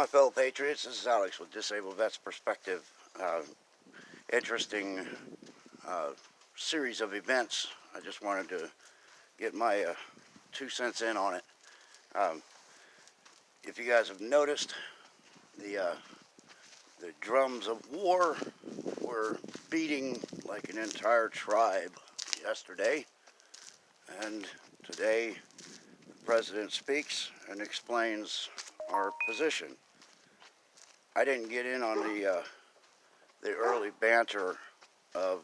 my fellow patriots. This is Alex with Disabled Vets Perspective. Interesting series of events. I just wanted to get my 2 cents in on it. If you guys have noticed, the drums of war were beating like an entire tribe yesterday, and today the President speaks and explains our position. I didn't get in on the early banter of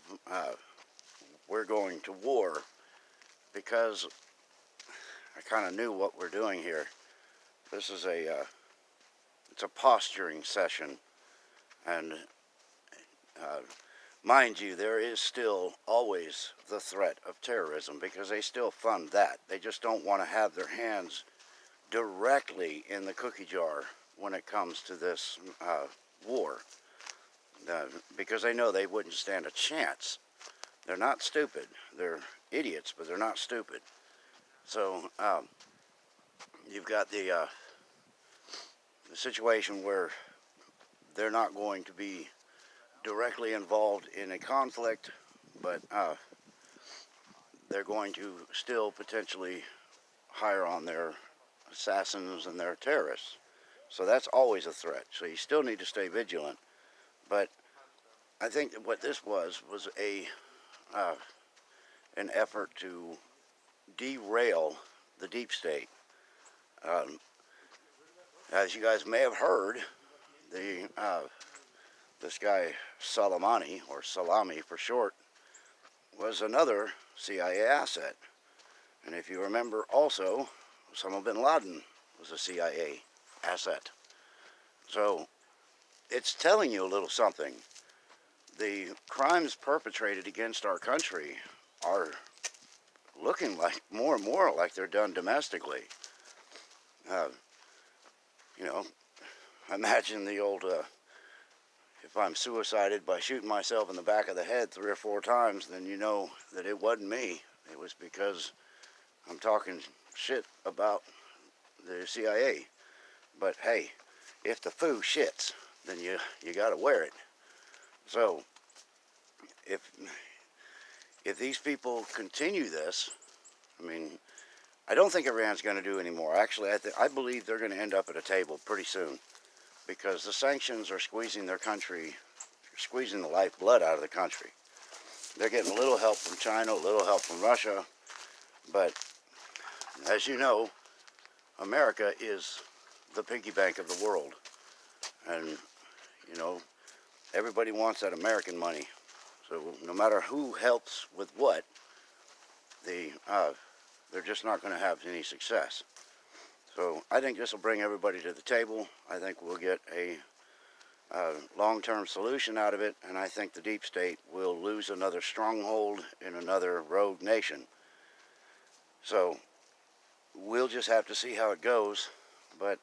we're going to war because I kind of knew what we're doing here. This is it's a posturing session, and mind you, there is still always the threat of terrorism because they still fund that. They just don't want to have their hands directly in the cookie jar when it comes to this war, because they know they wouldn't stand a chance. They're not stupid. They're idiots, but they're not stupid. So you've got the situation where they're not going to be directly involved in a conflict, but they're going to still potentially hire on their assassins and their terrorists. So that's always a threat. So you still need to stay vigilant. But I think that what this was an effort to derail the deep state. As you guys may have heard, this guy Soleimani, or Salami for short, was another CIA asset. And if you remember also, Osama bin Laden was a CIA asset. So it's telling you a little something. The crimes perpetrated against our country are looking like more and more like they're done domestically. You know, imagine the old, if I'm suicided by shooting myself in the back of the head 3 or 4 times, then you know that it wasn't me. It was because I'm talking shit about the CIA. But hey, if the foo shits, then you got to wear it. So if these people continue this, I mean, I don't think Iran's going to do anymore. Actually, I believe they're going to end up at a table pretty soon, because the sanctions are squeezing their country, squeezing the lifeblood out of the country. They're getting a little help from China, a little help from Russia, but as you know, America is the piggy bank of the world, and you know, everybody wants that American money. So no matter who helps with what, they're just not going to have any success. So I think this will bring everybody to the table. I think we'll get a long-term solution out of it, and I think the deep state will lose another stronghold in another rogue nation. So we'll just have to see how it goes. But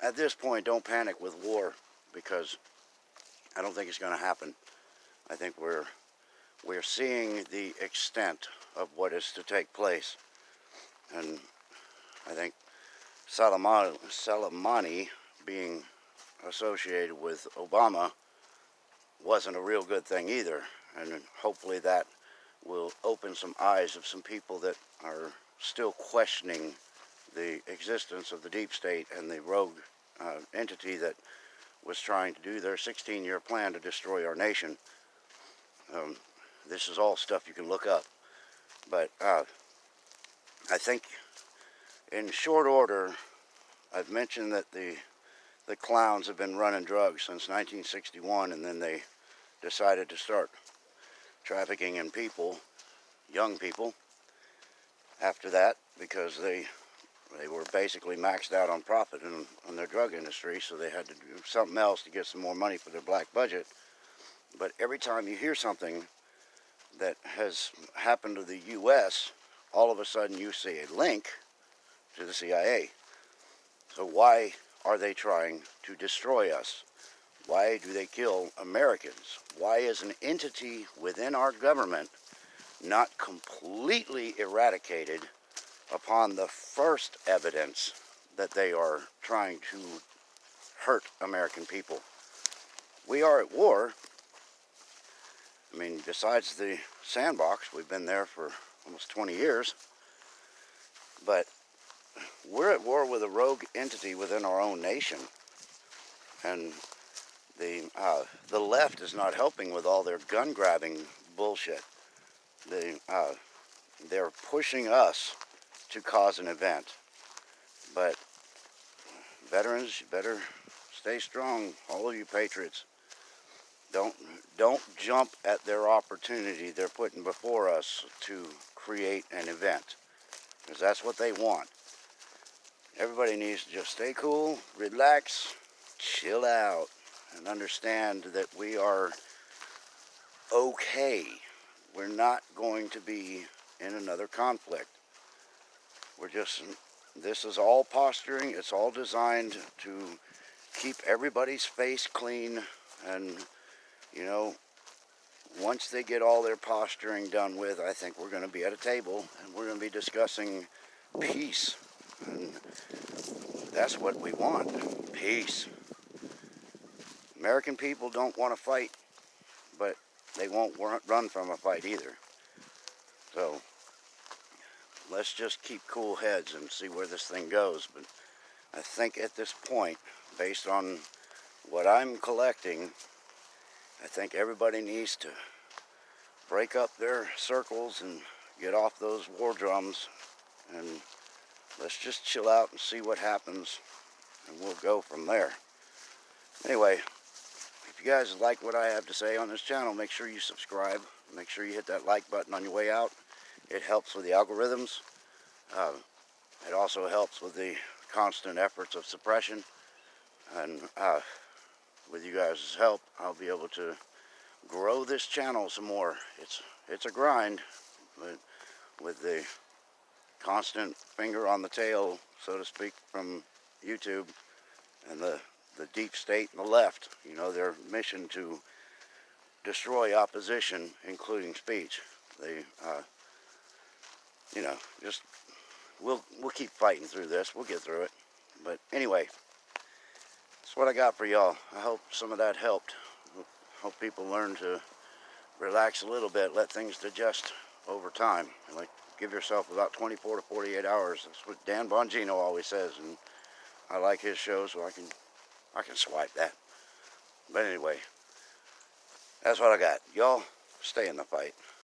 at this point, don't panic with war, because I don't think it's going to happen. I think we're seeing the extent of what is to take place, and I think Soleimani being associated with Obama wasn't a real good thing either, and hopefully that will open some eyes of some people that are still questioning the existence of the deep state and the rogue entity that was trying to do their 16-year plan to destroy our nation. This is all stuff you can look up, but I think in short order, I've mentioned that the clowns have been running drugs since 1961, and then they decided to start trafficking in people, young people, after that, because they were basically maxed out on profit in their drug industry, so they had to do something else to get some more money for their black budget. But every time you hear something that has happened to the U.S., all of a sudden you see a link to the CIA. So why are they trying to destroy us? Why do they kill Americans? Why is an entity within our government not completely eradicated upon the first evidence that they are trying to hurt American people. We are at war. I mean, besides the sandbox, we've been there for almost 20 years, but we're at war with a rogue entity within our own nation, and the left is not helping with all their gun-grabbing bullshit. They're pushing us to cause an event, but veterans, you better stay strong, all of you patriots. Don't jump at their opportunity they're putting before us to create an event, because that's what they want. Everybody needs to just stay cool, relax, chill out, and understand that we are okay. We're not going to be in another conflict. This is all posturing. It's all designed to keep everybody's face clean, and you know, once they get all their posturing done with, I think we're going to be at a table and we're going to be discussing peace. And that's what we want, peace. American people don't want to fight, but they won't run from a fight either. So let's just keep cool heads and see where this thing goes. But I think at this point, based on what I'm collecting, I think everybody needs to break up their circles and get off those war drums, and let's just chill out and see what happens, and we'll go from there. Anyway, if you guys like what I have to say on this channel, make sure you subscribe. Make sure you hit that like button on your way out. It helps with the algorithms. It also helps with the constant efforts of suppression, and with you guys' help, I'll be able to grow this channel some more. It's a grind, but with the constant finger on the tail, so to speak, from YouTube and the deep state and the left, you know, their mission to destroy opposition, including speech. They, you know, just we'll keep fighting through this. We'll get through it. But anyway, that's what I got for y'all. I hope some of that helped. Hope people learn to relax a little bit, let things digest over time. Like, give yourself about 24 to 48 hours. That's what Dan Bongino always says, and I like his show, so I can swipe that. But anyway, that's what I got. Y'all stay in the fight.